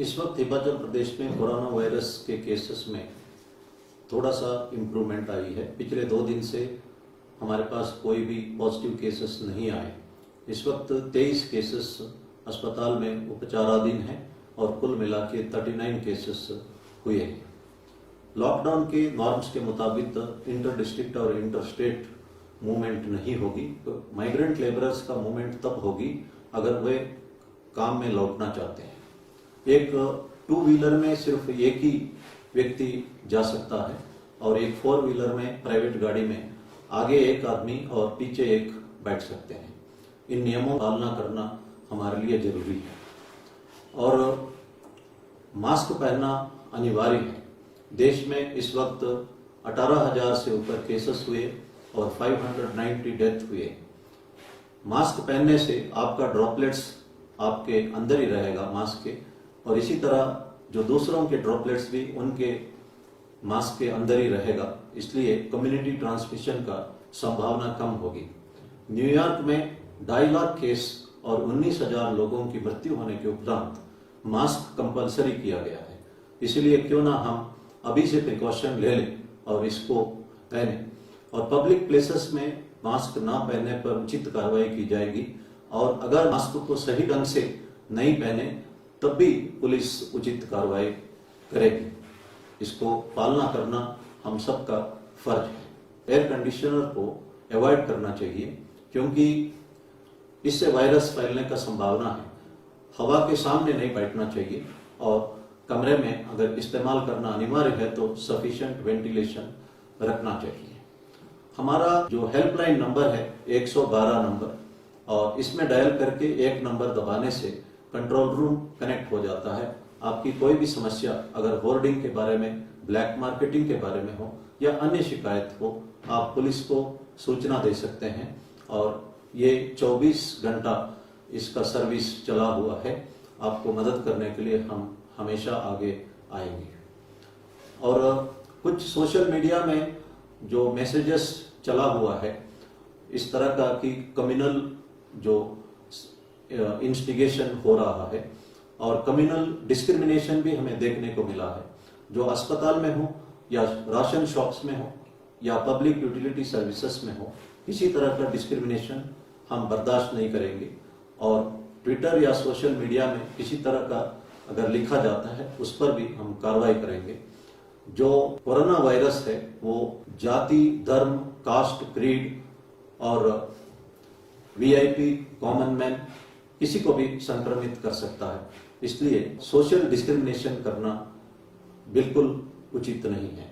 इस वक्त हिमाचल प्रदेश में कोरोना वायरस के केसेस में थोड़ा सा इम्प्रूवमेंट आई है। पिछले 2 दिन से हमारे पास कोई भी पॉजिटिव केसेस नहीं आए। इस वक्त 23 केसेस अस्पताल में उपचाराधीन हैं और कुल मिला के 39 केसेस हुए हैं। लॉकडाउन के नॉर्म्स के मुताबिक इंटर डिस्ट्रिक्ट और इंटर स्टेट मूवमेंट नहीं होगी। तो माइग्रेंट लेबरर्स का मूवमेंट तब होगी अगर वे काम में लौटना चाहते हैं। एक 2 व्हीलर में सिर्फ एक ही व्यक्ति जा सकता है और एक 4 व्हीलर में प्राइवेट गाड़ी में आगे एक आदमी और पीछे एक बैठ सकते हैं। इन नियमों का पालना करना हमारे लिए जरूरी है और मास्क पहनना अनिवार्य है। देश में इस वक्त 18,000 से ऊपर केसेस हुए और 590 डेथ हुए। मास्क पहनने से आपका ड्रॉपलेट्स आपके अंदर ही रहेगा मास्क के, और इसी तरह जो दूसरों के ड्रॉपलेट्स भी उनके मास्क के अंदर ही रहेगा, इसलिए कम्युनिटी ट्रांसमिशन का संभावना कम होगी। न्यूयॉर्क में 2.5 लाख केस और 19,000 लोगों की मृत्यु होने के उपरांत मास्क कंपलसरी किया गया है। इसलिए क्यों ना हम अभी से प्रिकॉशन ले लें और इसको पहने, और पब्लिक प्लेसेस में मास्क ना पहनने पर उचित कार्रवाई की जाएगी और अगर मास्क को सही ढंग से नहीं पहने तब भी पुलिस उचित कार्रवाई करेगी। इसको पालना करना हम सबका फर्ज है। एयर कंडीशनर को अवॉइड करना चाहिए क्योंकि इससे वायरस फैलने का संभावना है। हवा के सामने नहीं बैठना चाहिए और कमरे में अगर इस्तेमाल करना अनिवार्य है तो सफिशिएंट वेंटिलेशन रखना चाहिए। हमारा जो हेल्पलाइन नंबर है 112 नंबर, और इसमें डायल करके एक नंबर दबाने से कंट्रोल रूम कनेक्ट हो जाता है। आपकी कोई भी समस्या अगर होर्डिंग के बारे में, ब्लैक मार्केटिंग के बारे में हो या अन्य शिकायत हो, आप पुलिस को सूचना दे सकते हैं और ये 24 घंटा इसका सर्विस चला हुआ है। आपको मदद करने के लिए हम हमेशा आगे आएंगे। और कुछ सोशल मीडिया में जो मैसेजेस चला हुआ है इस तरह का कि कम्युनल जो इंस्टिगेशन हो रहा है और कम्युनल डिस्क्रिमिनेशन भी हमें देखने को मिला है। जो अस्पताल में हो या राशन शॉप्स में हो या पब्लिक यूटिलिटी सर्विसेज में हो, किसी तरह का डिस्क्रिमिनेशन हम बर्दाश्त नहीं करेंगे और ट्विटर या सोशल मीडिया में किसी तरह का अगर लिखा जाता है उस पर भी हम कार्रवाई करेंगे। जो कोरोना वायरस है वो जाति, धर्म, कास्ट, क्रीड और वीआईपी, कॉमन मैन किसी को भी संक्रमित कर सकता है। इसलिए सोशल डिस्क्रिमिनेशन करना बिल्कुल उचित नहीं है।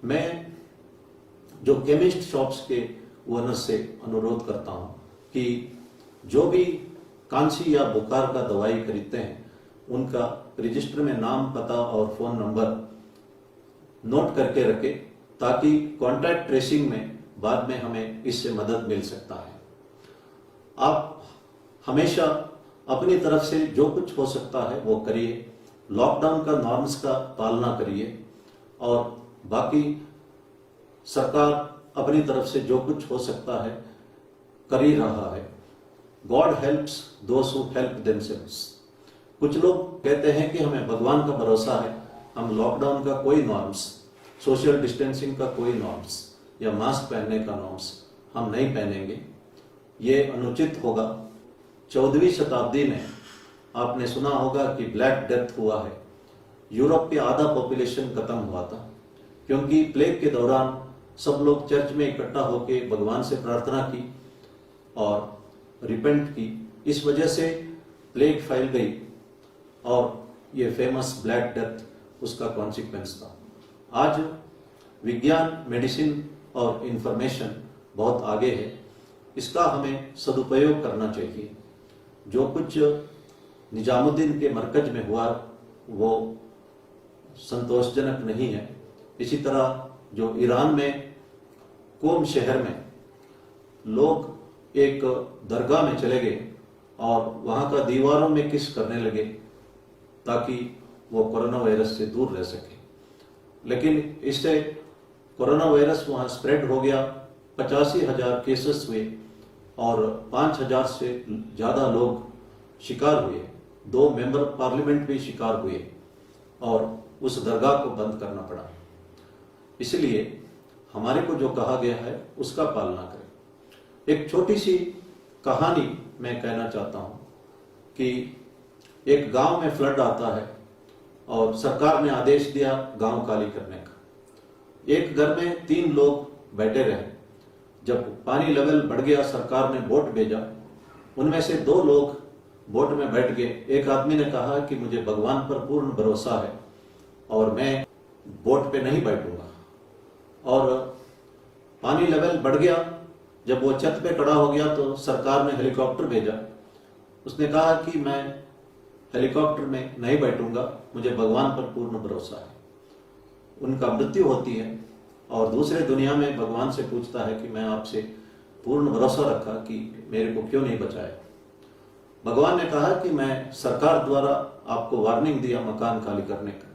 मैं जो केमिस्ट शॉप्स के ओनर्स से अनुरोध करता हूं कि जो भी खांसी या बुखार का दवाई खरीदते हैं उनका रजिस्टर में नाम, पता और फोन नंबर नोट करके रखें ताकि कॉन्टैक्ट ट्रेसिंग में बाद में हमें इससे मदद मिल सकता है। आप हमेशा अपनी तरफ से जो कुछ हो सकता है वो करिए। लॉकडाउन का नॉर्म्स का पालना करिए और बाकी सरकार अपनी तरफ से जो कुछ हो सकता है कर ही रहा है। God helps those who help themselves. कुछ लोग कहते हैं कि हमें भगवान का भरोसा है, हम लॉकडाउन का कोई नॉर्म्स, सोशल डिस्टेंसिंग का कोई नॉर्म्स या मास्क पहनने का नॉर्म्स हम नहीं पहनेंगे। ये अनुचित होगा। 14वीं शताब्दी में आपने सुना होगा कि ब्लैक डेथ हुआ है। यूरोप के आधा पॉपुलेशन खत्म हुआ था क्योंकि प्लेग के दौरान सब लोग चर्च में इकट्ठा होकर भगवान से प्रार्थना की और रिपेंट की। इस वजह से प्लेग फैल गई और ये फेमस ब्लैक डेथ उसका कॉन्सिक्वेंस था। आज विज्ञान, मेडिसिन और इंफॉर्मेशन बहुत आगे है, इसका हमें सदुपयोग करना चाहिए। जो कुछ निजामुद्दीन के मरकज में हुआ वो संतोषजनक नहीं है। इसी तरह जो ईरान में कोम शहर में लोग एक दरगाह में चले गए और वहां का दीवारों में किस करने लगे ताकि वो कोरोना वायरस से दूर रह सके, लेकिन इससे कोरोना वायरस वहां स्प्रेड हो गया। 85,000 केसेस हुए और 5,000 से ज्यादा लोग शिकार हुए। 2 मेंबर पार्लियामेंट भी शिकार हुए और उस दरगाह को बंद करना पड़ा। इसलिए हमारे को जो कहा गया है उसका पालना करें। एक छोटी सी कहानी मैं कहना चाहता हूं कि एक गांव में फ्लड आता है और सरकार ने आदेश दिया गांव खाली करने का। एक घर में 3 लोग बैठे रहे। जब पानी लेवल बढ़ गया, सरकार ने बोट भेजा। उनमें से 2 लोग बोट में बैठ गए। एक आदमी ने कहा कि मुझे भगवान पर पूर्ण भरोसा है और मैं बोट पे नहीं बैठूंगा। और पानी लेवल बढ़ गया। जब वो छत पे खड़ा हो गया तो सरकार ने हेलीकॉप्टर भेजा। उसने कहा कि मैं हेलीकॉप्टर में नहीं बैठूंगा, मुझे भगवान पर पूर्ण भरोसा है। उनका मृत्यु होती है और दूसरे दुनिया में भगवान से पूछता है कि मैं आपसे पूर्ण भरोसा रखा कि मेरे को क्यों नहीं बचाया। भगवान ने कहा कि मैं सरकार द्वारा आपको वार्निंग दिया मकान खाली करने का,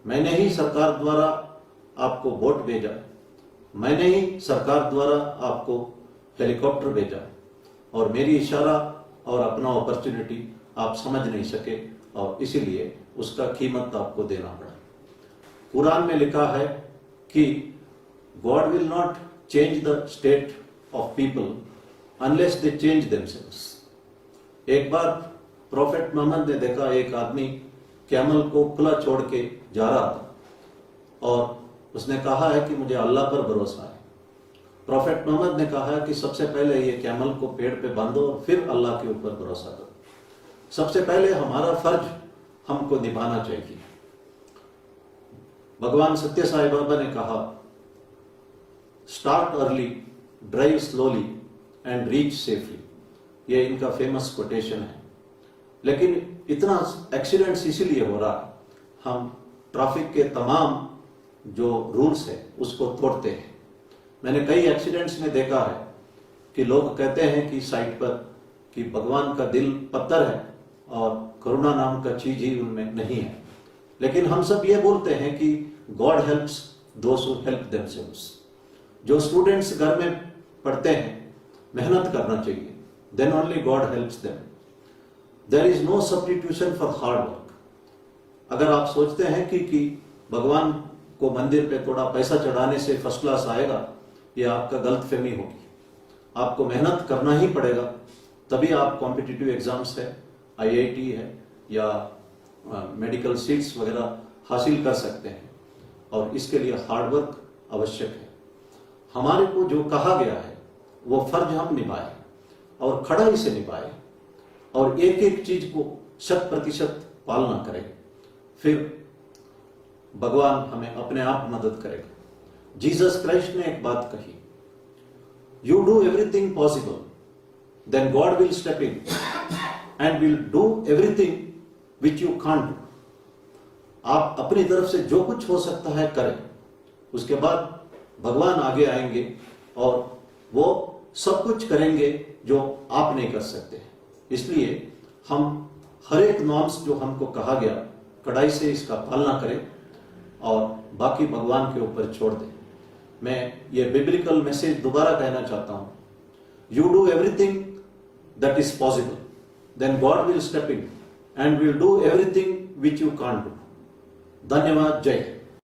मैंने ही सरकार द्वारा आपको बोट भेजा, मैंने ही सरकार द्वारा आपको हेलीकॉप्टर भेजा और मेरी इशारा और अपना अपॉर्चुनिटी आप समझ नहीं सके और इसीलिए उसका कीमत आपको देना पड़ा। कुरान में लिखा है कि God will not change the state of people unless they change themselves. एक बार प्रॉफेट मोहम्मद ने देखा एक आदमी कैमल को खुला छोड़ के जा रहा था और उसने कहा है कि मुझे अल्लाह पर भरोसा है। प्रॉफेट मोहम्मद ने कहा कि सबसे पहले ये कैमल को पेड़ पे बांधो और फिर अल्लाह के ऊपर भरोसा करो। सबसे पहले हमारा फर्ज हमको निभाना चाहिए। भगवान सत्य साई बाबा ने कहा, start early, drive slowly and reach safely. ये इनका फेमस कोटेशन है। लेकिन इतना एक्सीडेंट्स इसीलिए हो रहा है, हम ट्रैफिक के तमाम जो रूल्स है उसको तोड़ते हैं। मैंने कई एक्सीडेंट्स में देखा है कि लोग कहते हैं कि साइड पर कि भगवान का दिल पत्थर है और करुणा नाम का चीज ही उनमें नहीं है। लेकिन हम सब ये बोलते हैं कि God helps those who help themselves. जो स्टूडेंट्स घर में पढ़ते हैं, मेहनत करना चाहिए, then only God helps them. There is no substitution for hard work. अगर आप सोचते हैं कि भगवान को मंदिर पे थोड़ा पैसा चढ़ाने से फर्स्ट क्लास आएगा, ये आपका गलतफहमी होगी। आपको मेहनत करना ही पड़ेगा, तभी आप कॉम्पिटिटिव एग्जाम्स है, IIT है या मेडिकल सीट्स वगैरह हासिल कर सकते हैं और इसके लिए हार्ड वर्क आवश्यक है। हमारे को जो कहा गया है वो फर्ज हम निभाएं और खड़ाई से निभाएं और एक एक चीज को 100% पालना करें, फिर भगवान हमें अपने आप मदद करेगा। जीसस क्राइस्ट ने एक बात कही, you do everything possible, then God will step in and will do everything which you can't do. आप अपनी तरफ से जो कुछ हो सकता है करें, उसके बाद भगवान आगे आएंगे और वो सब कुछ करेंगे जो आप नहीं कर सकते। इसलिए हम हर एक नॉर्म्स जो हमको कहा गया, कड़ाई से इसका पालना करें और बाकी भगवान के ऊपर छोड़ दें। मैं ये बिब्लिकल मैसेज दोबारा कहना चाहता हूं, you do everything that is possible, then God will step in and will do everything which you can't do. धन्यवाद। जय हिंद।